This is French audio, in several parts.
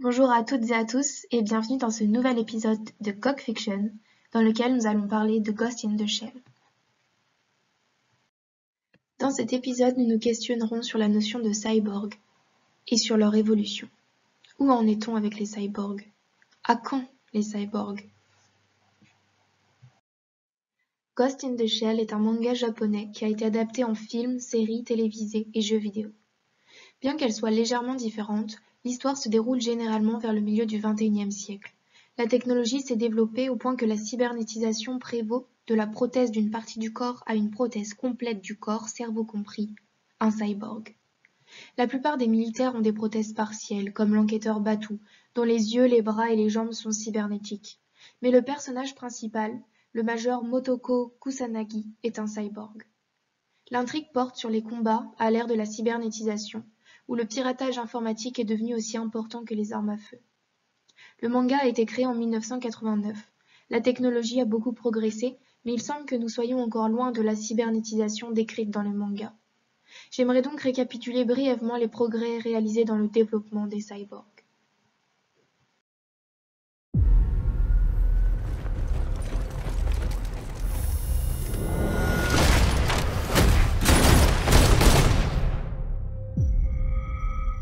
Bonjour à toutes et à tous et bienvenue dans ce nouvel épisode de Coq Fiction dans lequel nous allons parler de Ghost in the Shell. Dans cet épisode, nous nous questionnerons sur la notion de cyborg et sur leur évolution. Où en est-on avec les cyborgs? À quand les cyborgs? Ghost in the Shell est un manga japonais qui a été adapté en films, séries télévisées et jeux vidéo. Bien qu'elle soit légèrement différente, l'histoire se déroule généralement vers le milieu du XXIe siècle. La technologie s'est développée au point que la cybernétisation prévaut de la prothèse d'une partie du corps à une prothèse complète du corps, cerveau compris, un cyborg. La plupart des militaires ont des prothèses partielles, comme l'enquêteur Batu, dont les yeux, les bras et les jambes sont cybernétiques. Mais le personnage principal, le major Motoko Kusanagi, est un cyborg. L'intrigue porte sur les combats à l'ère de la cybernétisation, où le piratage informatique est devenu aussi important que les armes à feu. Le manga a été créé en 1989. La technologie a beaucoup progressé, mais il semble que nous soyons encore loin de la cybernétisation décrite dans le manga. J'aimerais donc récapituler brièvement les progrès réalisés dans le développement des cyborgs.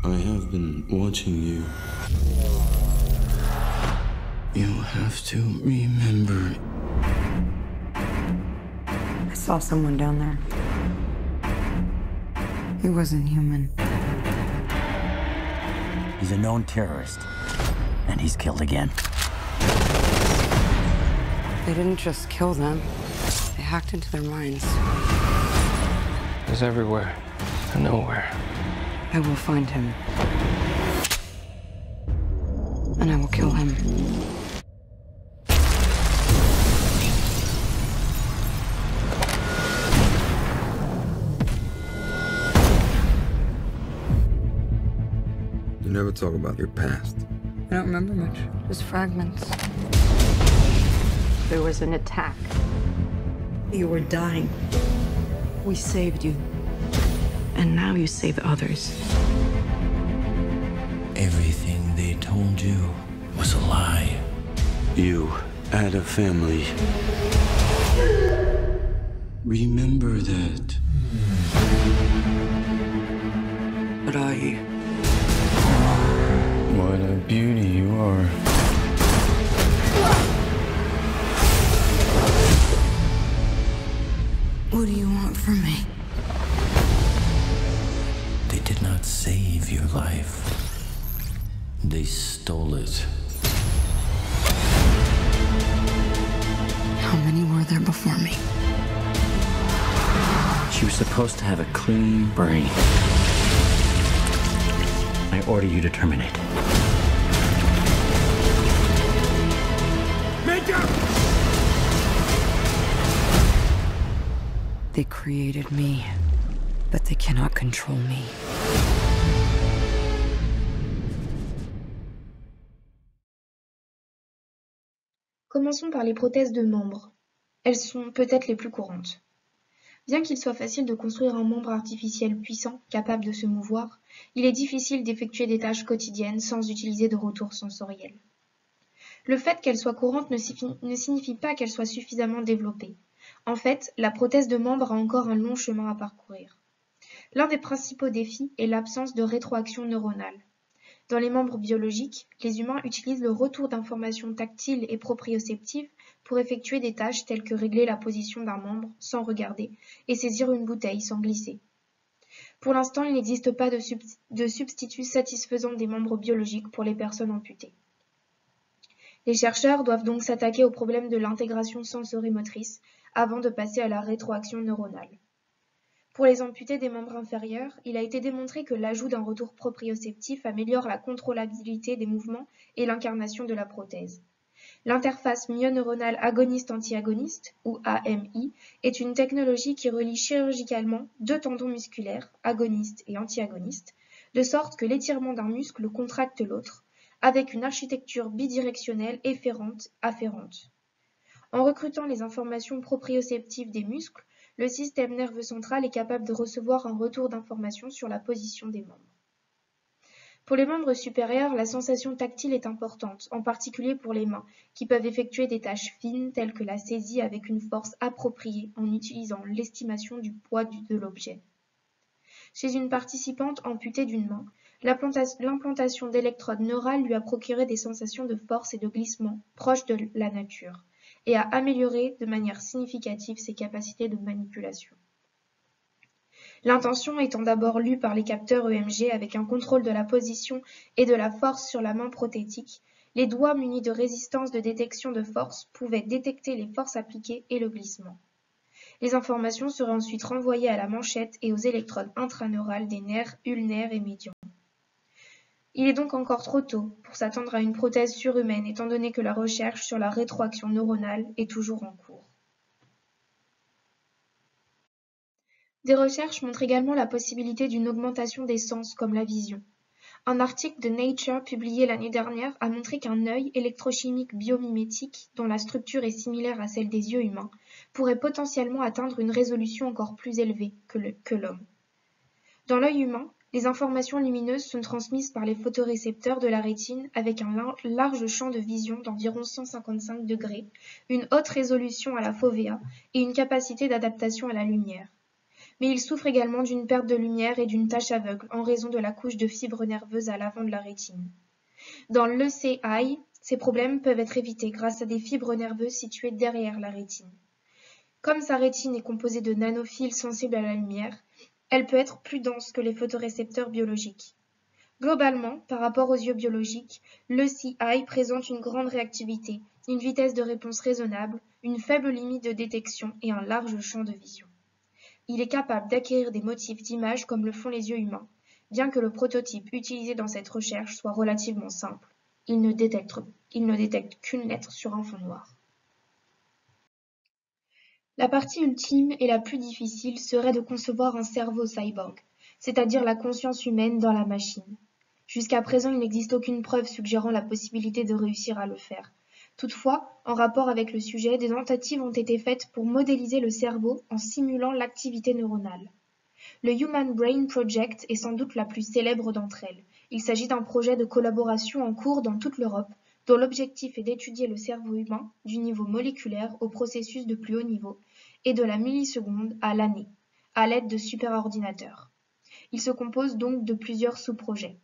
I have been watching you. You have to remember. I saw someone down there. He wasn't human. He's a known terrorist, and he's killed again. They didn't just kill them, they hacked into their minds. He's everywhere and nowhere. I will find him. And I will kill him. You never talk about your past. I don't remember much. Just fragments. There was an attack. You were dying. We saved you. And now you save others. Everything they told you was a lie. You had a family. Remember that. But I... What a beauty you are. What do you want from me? They did not save your life. They stole it. How many were there before me? She was supposed to have a clean brain. I order you to terminate. They created me, but they cannot control me. Commençons par les prothèses de membres. Elles sont peut-être les plus courantes. Bien qu'il soit facile de construire un membre artificiel puissant, capable de se mouvoir, il est difficile d'effectuer des tâches quotidiennes sans utiliser de retour sensoriel. Le fait qu'elle soit courante ne signifie pas qu'elle soit suffisamment développée. En fait, la prothèse de membre a encore un long chemin à parcourir. L'un des principaux défis est l'absence de rétroaction neuronale. Dans les membres biologiques, les humains utilisent le retour d'informations tactiles et proprioceptives pour effectuer des tâches telles que régler la position d'un membre sans regarder et saisir une bouteille sans glisser. Pour l'instant, il n'existe pas de substitut satisfaisant des membres biologiques pour les personnes amputées. Les chercheurs doivent donc s'attaquer au problème de l'intégration sensorimotrice avant de passer à la rétroaction neuronale. Pour les amputés des membres inférieurs, il a été démontré que l'ajout d'un retour proprioceptif améliore la contrôlabilité des mouvements et l'incarnation de la prothèse. L'interface myo-neuronale agoniste-antiagoniste, ou AMI, est une technologie qui relie chirurgicalement deux tendons musculaires, agonistes et antiagonistes, de sorte que l'étirement d'un muscle contracte l'autre, avec une architecture bidirectionnelle efférente-afférente. En recrutant les informations proprioceptives des muscles, le système nerveux central est capable de recevoir un retour d'informations sur la position des membres. Pour les membres supérieurs, la sensation tactile est importante, en particulier pour les mains, qui peuvent effectuer des tâches fines telles que la saisie avec une force appropriée en utilisant l'estimation du poids de l'objet. Chez une participante amputée d'une main, l'implantation d'électrodes neurales lui a procuré des sensations de force et de glissement proches de la nature, et a amélioré de manière significative ses capacités de manipulation. L'intention étant d'abord lue par les capteurs EMG avec un contrôle de la position et de la force sur la main prothétique, les doigts munis de résistance de détection de force pouvaient détecter les forces appliquées et le glissement. Les informations seraient ensuite renvoyées à la manchette et aux électrodes intraneurales des nerfs ulnaires et médians. Il est donc encore trop tôt pour s'attendre à une prothèse surhumaine étant donné que la recherche sur la rétroaction neuronale est toujours en cours. Des recherches montrent également la possibilité d'une augmentation des sens comme la vision. Un article de Nature publié l'année dernière a montré qu'un œil électrochimique biomimétique, dont la structure est similaire à celle des yeux humains, pourrait potentiellement atteindre une résolution encore plus élevée que l'homme. Dans l'œil humain, les informations lumineuses sont transmises par les photorécepteurs de la rétine avec un large champ de vision d'environ 155 degrés, une haute résolution à la fovea et une capacité d'adaptation à la lumière. Mais il souffre également d'une perte de lumière et d'une tache aveugle en raison de la couche de fibres nerveuses à l'avant de la rétine. Dans l'ECI, ces problèmes peuvent être évités grâce à des fibres nerveuses situées derrière la rétine. Comme sa rétine est composée de nanophiles sensibles à la lumière, elle peut être plus dense que les photorécepteurs biologiques. Globalement, par rapport aux yeux biologiques, l'ECI présente une grande réactivité, une vitesse de réponse raisonnable, une faible limite de détection et un large champ de vision. Il est capable d'acquérir des motifs d'image comme le font les yeux humains, bien que le prototype utilisé dans cette recherche soit relativement simple. Il ne détecte qu'une lettre sur un fond noir. La partie ultime et la plus difficile serait de concevoir un cerveau cyborg, c'est-à-dire la conscience humaine dans la machine. Jusqu'à présent, il n'existe aucune preuve suggérant la possibilité de réussir à le faire. Toutefois, en rapport avec le sujet, des tentatives ont été faites pour modéliser le cerveau en simulant l'activité neuronale. Le Human Brain Project est sans doute la plus célèbre d'entre elles. Il s'agit d'un projet de collaboration en cours dans toute l'Europe, dont l'objectif est d'étudier le cerveau humain du niveau moléculaire au processus de plus haut niveau et de la milliseconde à l'année, à l'aide de superordinateurs. Il se compose donc de plusieurs sous-projets.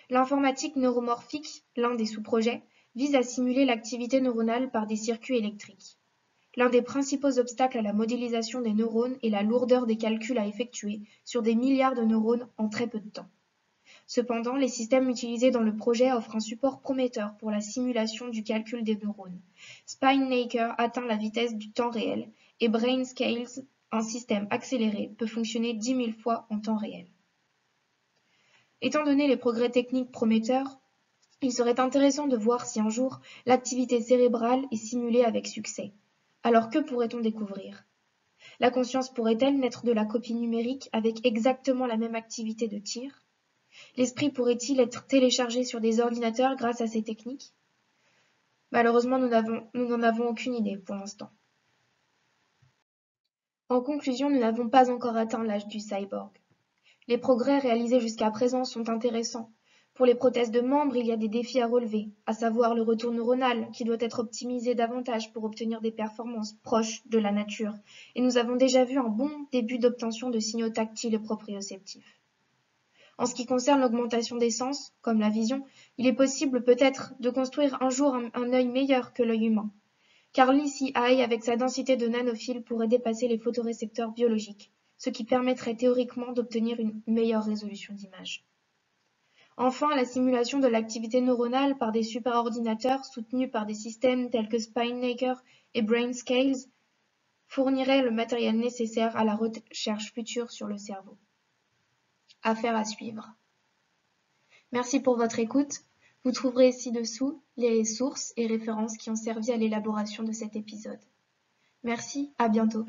L'informatique neuromorphique, l'un des sous-projets, vise à simuler l'activité neuronale par des circuits électriques. L'un des principaux obstacles à la modélisation des neurones est la lourdeur des calculs à effectuer sur des milliards de neurones en très peu de temps. Cependant, les systèmes utilisés dans le projet offrent un support prometteur pour la simulation du calcul des neurones. SpineMaker atteint la vitesse du temps réel et BrainScales, un système accéléré, peut fonctionner 10 000 fois en temps réel. Étant donné les progrès techniques prometteurs, il serait intéressant de voir si un jour l'activité cérébrale est simulée avec succès. Alors que pourrait-on découvrir? La conscience pourrait-elle naître de la copie numérique avec exactement la même activité de tir? L'esprit pourrait-il être téléchargé sur des ordinateurs grâce à ces techniques? Malheureusement, nous n'en avons aucune idée pour l'instant. En conclusion, nous n'avons pas encore atteint l'âge du cyborg. Les progrès réalisés jusqu'à présent sont intéressants. Pour les prothèses de membres, il y a des défis à relever, à savoir le retour neuronal qui doit être optimisé davantage pour obtenir des performances proches de la nature, et nous avons déjà vu un bon début d'obtention de signaux tactiles et proprioceptifs. En ce qui concerne l'augmentation des sens, comme la vision, il est possible peut-être de construire un jour un œil meilleur que l'œil humain, car l'ECI avec sa densité de nanophiles pourrait dépasser les photorécepteurs biologiques, ce qui permettrait théoriquement d'obtenir une meilleure résolution d'image. Enfin, la simulation de l'activité neuronale par des superordinateurs soutenus par des systèmes tels que SpineMaker et BrainScales fournirait le matériel nécessaire à la recherche future sur le cerveau. Affaire à suivre. Merci pour votre écoute. Vous trouverez ci-dessous les sources et références qui ont servi à l'élaboration de cet épisode. Merci, à bientôt.